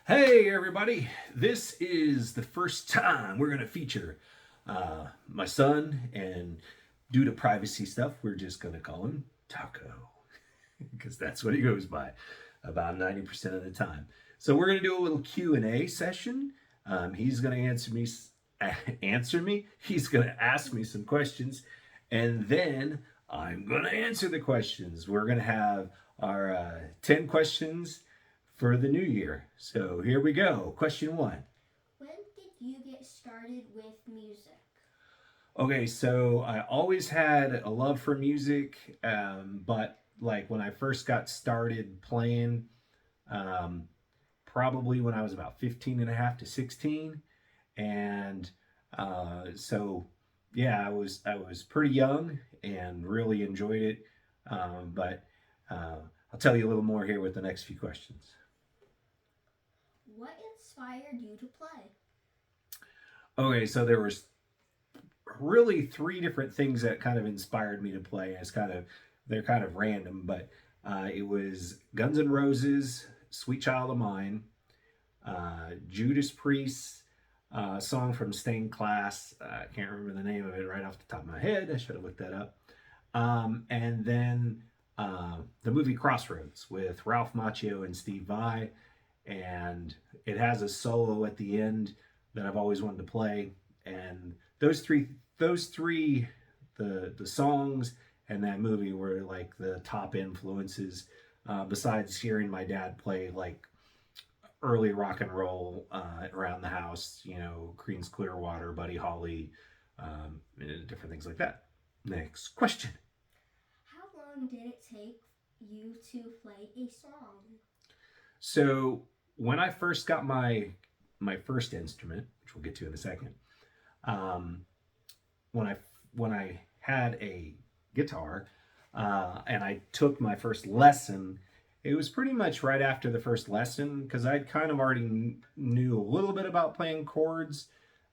Hey everybody, this is the first time we're going to feature my son, and due to privacy stuff, we're just going to call him Taco because that's what he goes by about 90% of the time. So we're going to do a little Q&A session. He's going to answer me. He's going to ask me some questions, and then I'm going to answer the questions. We're going to have our 10 questions for the new year. So here we go. Question one. When did you get started with music? Okay, so I always had a love for music, but like when I first got started playing, um, probably when I was about 15 and a half to 16. And so, yeah, I was pretty young and really enjoyed it. But I'll tell you a little more here with the next few questions. What inspired you to play? Okay, so there was really three different things that kind of inspired me to play. They're kind of random, but it was Guns N' Roses, "Sweet Child of Mine," Judas Priest, song from Stained Class. I can't remember the name of it right off the top of my head. I should have looked that up. And then the movie Crossroads with Ralph Macchio and Steve Vai, and it has a solo at the end that I've always wanted to play. And those three, the songs and that movie were like the top influences. Besides hearing my dad play like early rock and roll around the house, Creedence Clearwater, Buddy Holly, different things like that. Next question. How long did it take you to play a song? So when I first got my first instrument, which we'll get to in a second, um, when I had a guitar, and I took my first lesson, it was pretty much right after the first lesson because I kind of already knew a little bit about playing chords.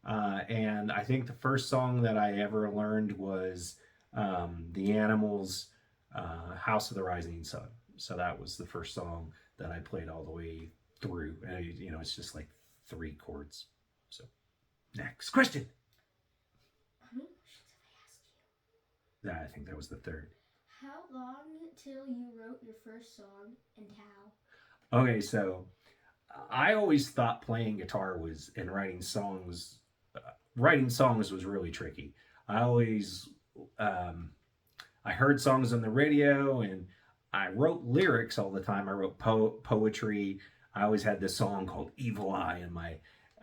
And I think the first song that I ever learned was The Animals' "House of the Rising Sun." So that was the first song that I played all the way through. And, it's just like three chords. So, next question. How many questions have I asked I think that was the third. you? How long till you wrote your first song and how? Okay, so I always thought playing guitar was and writing songs was really tricky. I always um, I heard songs on the radio and I wrote lyrics all the time. I wrote poetry. I always had this song called "Evil Eye" in my,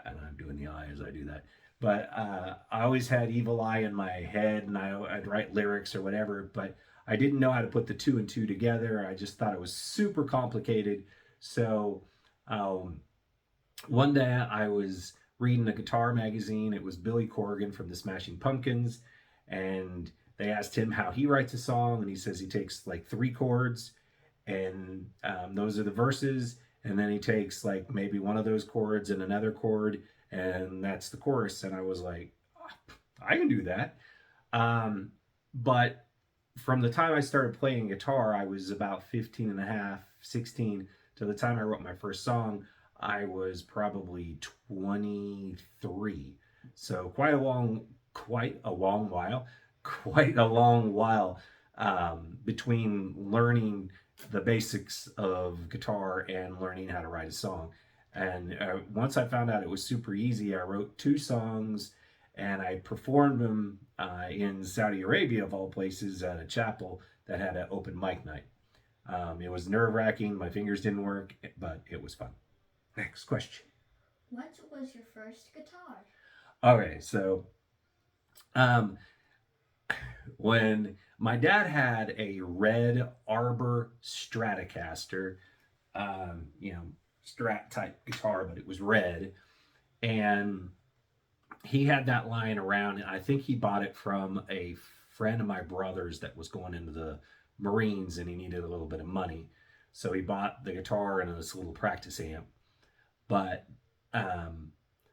and I'm doing the eye as I do that. But I always had "Evil Eye" in my head, and I'd write lyrics or whatever. But I didn't know how to put the two and two together. I just thought it was super complicated. So um, one day I was reading a guitar magazine. It was Billy Corgan from the Smashing Pumpkins, and they asked him how he writes a song, and he says he takes like three chords, and those are the verses, and then he takes like maybe one of those chords and another chord, and that's the chorus. And I was like, "Oh, I can do that." But from the time I started playing guitar, I was about 15 and a half, 16, to the time I wrote my first song, I was probably 23. So quite a long while, quite a long while between learning the basics of guitar and learning how to write a song. And once I found out it was super easy, I wrote two songs and I performed them in Saudi Arabia, of all places, at a chapel that had an open mic night. It was nerve wracking. My fingers didn't work, but it was fun. Next question. What was your first guitar? Okay, so um, when my dad had a red Arbor Stratocaster, Strat type guitar, but it was red, and he had that lying around, and I think he bought it from a friend of my brother's that was going into the Marines, and he needed a little bit of money, so he bought the guitar and this little practice amp. But um,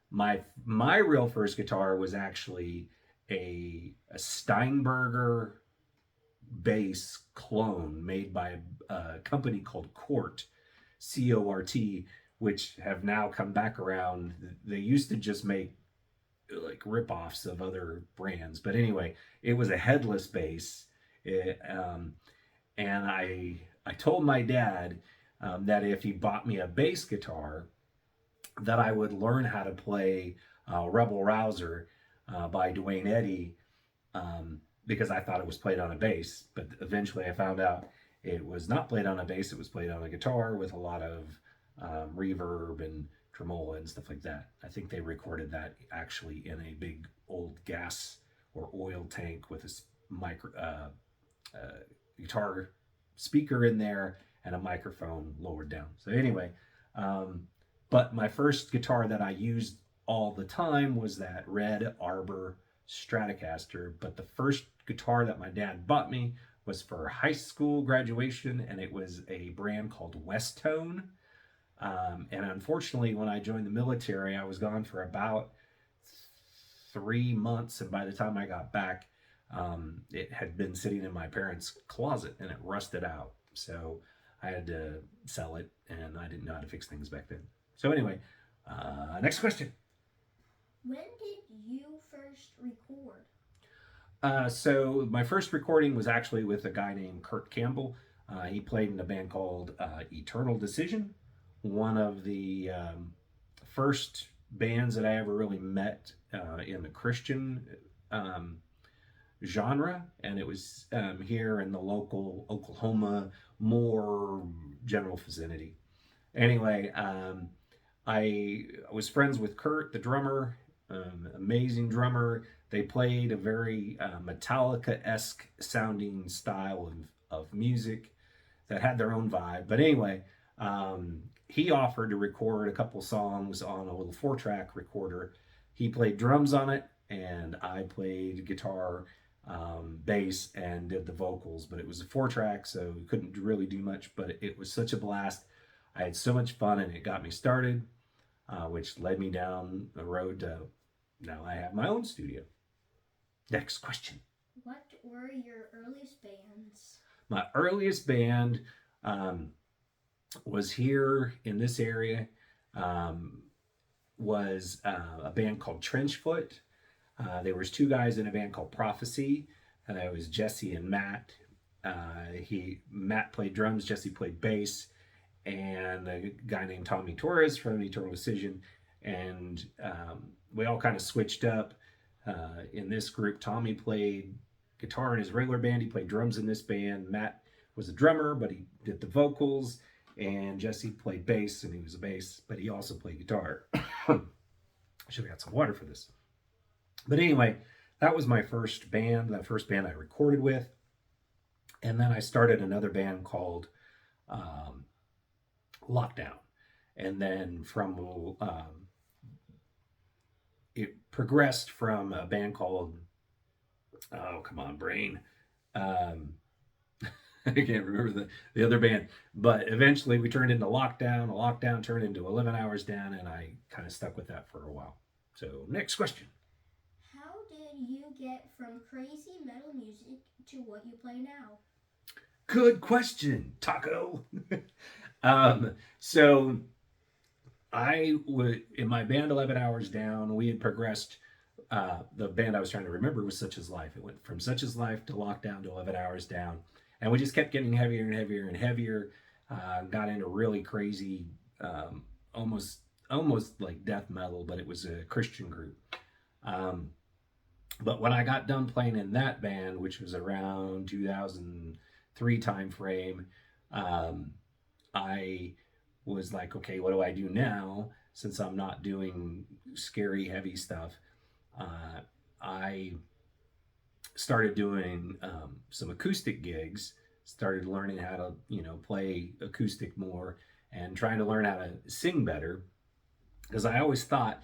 my real first guitar was actually a Steinberger bass clone made by a company called Cort, Cort, which have now come back around. They used to just make like rip-offs of other brands, but anyway, it was a headless bass. It, and I told my dad that if he bought me a bass guitar, that I would learn how to play Rebel Rouser by Dwayne Eddy, because I thought it was played on a bass. But eventually I found out it was not played on a bass, it was played on a guitar with a lot of reverb and tremolo and stuff like that. I think they recorded that actually in a big old gas or oil tank with a guitar speaker in there and a microphone lowered down. So anyway, but my first guitar that I used all the time was that red Arbor Stratocaster. But the first guitar that my dad bought me was for high school graduation, and it was a brand called Westone. And unfortunately, when I joined the military, I was gone for about 3 months, and by the time I got back, it had been sitting in my parents' closet and it rusted out. So I had to sell it, and I didn't know how to fix things back then. So anyway, next question. When did you first record? So my first recording was actually with a guy named Kurt Campbell. He played in a band called Eternal Decision, one of the first bands that I ever really met in the Christian genre, and it was here in the local Oklahoma Moore general vicinity. Anyway, I was friends with Kurt, the drummer, amazing drummer. They played a very Metallica-esque sounding style of music that had their own vibe. But anyway, he offered to record a couple songs on a little 4-track recorder. He played drums on it, and I played guitar, bass, and did the vocals. But it was a 4-track, so we couldn't really do much, but it was such a blast. I had so much fun, and it got me started, which led me down the road to now I have my own studio. Next question. What were your earliest bands? My earliest band was here in this area, was a band called Trenchfoot. There was 2 guys in a band called Prophecy, and that was Jesse and Matt. Matt played drums, Jesse played bass, and a guy named Tommy Torres from Eternal Decision. And we all kind of switched up. In this group, Tommy played guitar in his regular band. He played drums in this band. Matt was a drummer, but he did the vocals. And Jesse played bass, and he was a bass, but he also played guitar. I should have got some water for this. But anyway, that was my first band, the first band I recorded with. And then I started another band called Lockdown. And then from it progressed from a band called, oh, come on, brain. I can't remember the other band. But eventually we turned into Lockdown. Lockdown turned into 11 Hours Down, and I kind of stuck with that for a while. So next question. How did you get from crazy metal music to what you play now? Good question, Taco. So I would, in my band 11 Hours Down, we had progressed. The band I was trying to remember was Such Is Life. It went from Such Is Life to Lockdown to 11 Hours Down. And we just kept getting heavier and heavier and heavier. Got into really crazy, almost like death metal, but it was a Christian group. But when I got done playing in that band, which was around 2003 time frame, I was like, okay, what do I do now? Since I'm not doing scary, heavy stuff, I started doing some acoustic gigs, started learning how to, play acoustic more, and trying to learn how to sing better, because I always thought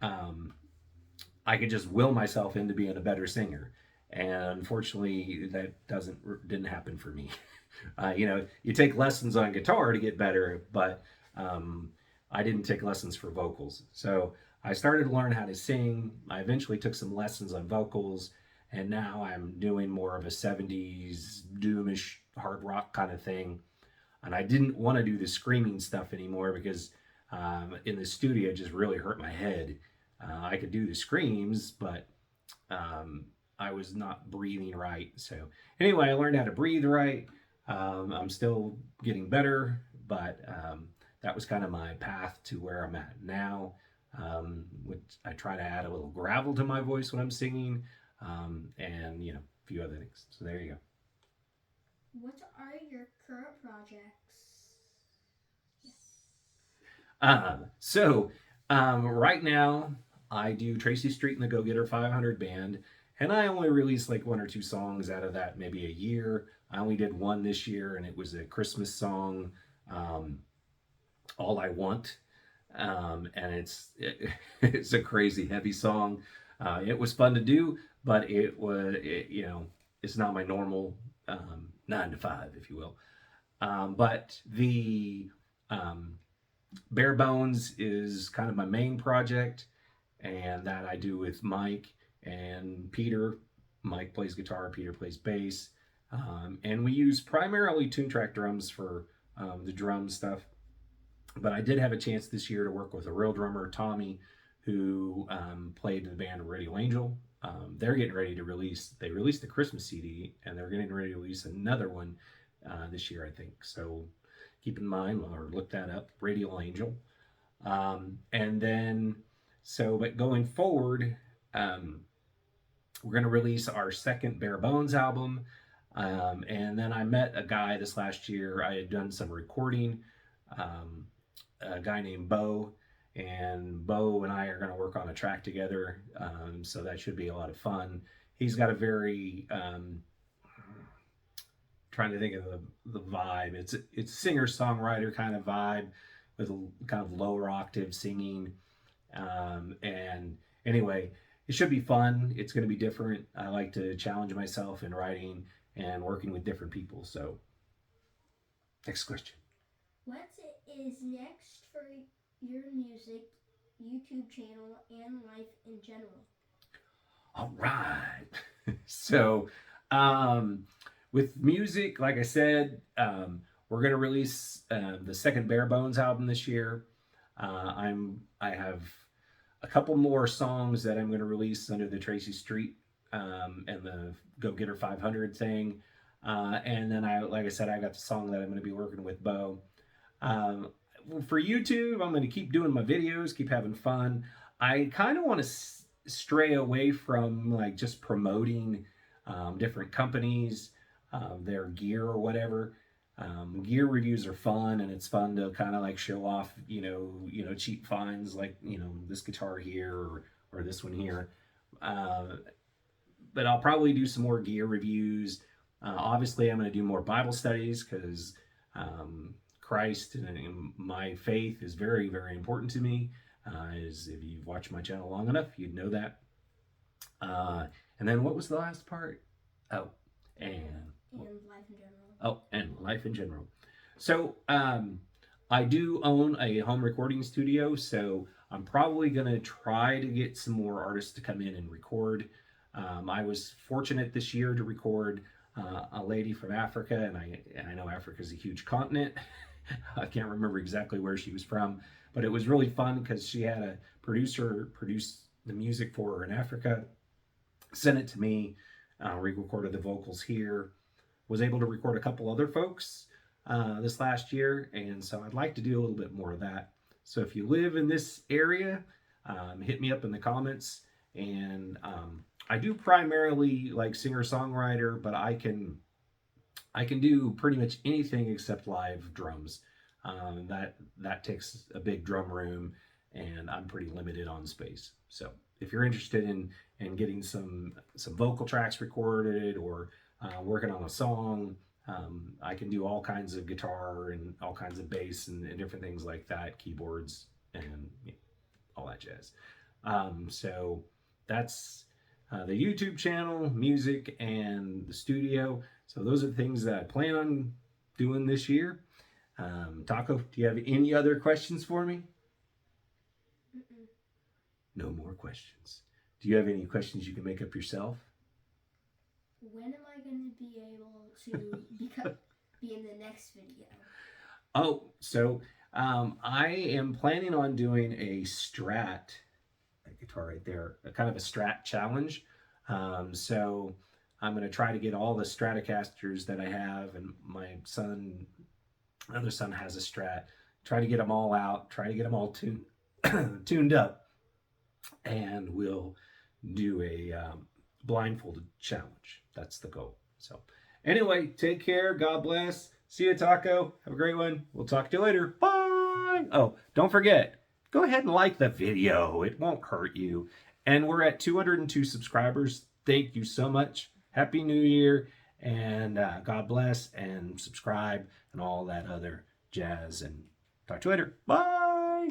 I could just will myself into being a better singer. And unfortunately, that didn't happen for me. You take lessons on guitar to get better, but I didn't take lessons for vocals. So I started to learn how to sing. I eventually took some lessons on vocals, and now I'm doing more of a 70s doomish hard rock kind of thing. And I didn't want to do the screaming stuff anymore because in the studio just really hurt my head. I could do the screams, but um, I was not breathing right. So anyway, I learned how to breathe right. I'm still getting better, but that was kind of my path to where I'm at now. Which I try to add a little gravel to my voice when I'm singing, and a few other things. So there you go. What are your current projects? Yes. Right now I do Tracy Street and the Go Getter 500 Band, and I only release like one or two songs out of that, maybe a year. I only did one this year, and it was a Christmas song, um, "All I Want," and it's a crazy heavy song. It was fun to do, but it's not my normal 9 to 5, if you will. But the um, Bare Bones is kind of my main project, and that I do with Mike and Peter. Mike plays guitar, Peter plays bass, and we use primarily Toontrack drums for the drum stuff. But I did have a chance this year to work with a real drummer, Tommy, who played in the band Radio Angel. They're getting ready to release. They released the Christmas CD, and they're getting ready to release another one this year, I think. So keep in mind or look that up, Radio Angel. And then, but going forward, um, we're going to release our second Bare Bones album. And then I met a guy this last year. I had done some recording, um, a guy named Bo. And Bo and I are going to work on a track together. So that should be a lot of fun. He's got a very, trying to think of the vibe. It's singer songwriter kind of vibe with a kind of lower octave singing. And anyway, it should be fun. It's going to be different. I like to challenge myself in writing and working with different people. So, next question. What is next for your music, YouTube channel, and life in general? All right. so, um, with music, like I said, we're going to release the second Bare Bones album this year. I have a couple more songs that I'm going to release under the Tracy Street and the Go Getter 500 thing. And then like I said, I got the song that I'm going to be working with Bo. For YouTube, I'm going to keep doing my videos, keep having fun. I kind of want to stray away from like just promoting different companies, their gear or whatever. Gear reviews are fun, and it's fun to kind of like show off, cheap finds like this guitar here or this one here. But I'll probably do some more gear reviews. Obviously, I'm going to do more Bible studies because Christ and my faith is very, very important to me. As if you've watched my channel long enough, you'd know that. And then what was the last part? Oh, and life in general. Oh, and life in general. So I do own a home recording studio, so I'm probably gonna try to get some more artists to come in and record. I was fortunate this year to record a lady from Africa, and I know Africa is a huge continent. I can't remember exactly where she was from, but it was really fun because she had a producer produce the music for her in Africa, sent it to me, re-recorded the vocals here, was able to record a couple other folks this last year, and so I'd like to do a little bit more of that. So if you live in this area, hit me up in the comments, and I do primarily like singer-songwriter, but I can do pretty much anything except live drums. That takes a big drum room, and I'm pretty limited on space. So if you're interested in getting some vocal tracks recorded or working on a song, I can do all kinds of guitar and all kinds of bass and different things like that, keyboards and all that jazz. So that's the YouTube channel, music, and the studio. So those are the things that I plan on doing this year. Taco, do you have any other questions for me? Mm-mm. No more questions. Do you have any questions you can make up yourself? When am I going to be able to be in the next video? Oh, so I am planning on doing a Strat, that guitar right there, a kind of a Strat challenge. So I'm going to try to get all the Stratocasters that I have, and my other son has a Strat. Try to get them all out. Try to get them all tuned up, and we'll do a blindfolded challenge. That's the goal. So, anyway, take care. God bless. See you, Taco. Have a great one. We'll talk to you later. Bye. Oh, don't forget, go ahead and like the video. It won't hurt you. And we're at 202 subscribers. Thank you so much. Happy New Year. And God bless, and subscribe and all that other jazz. And talk to you later. Bye.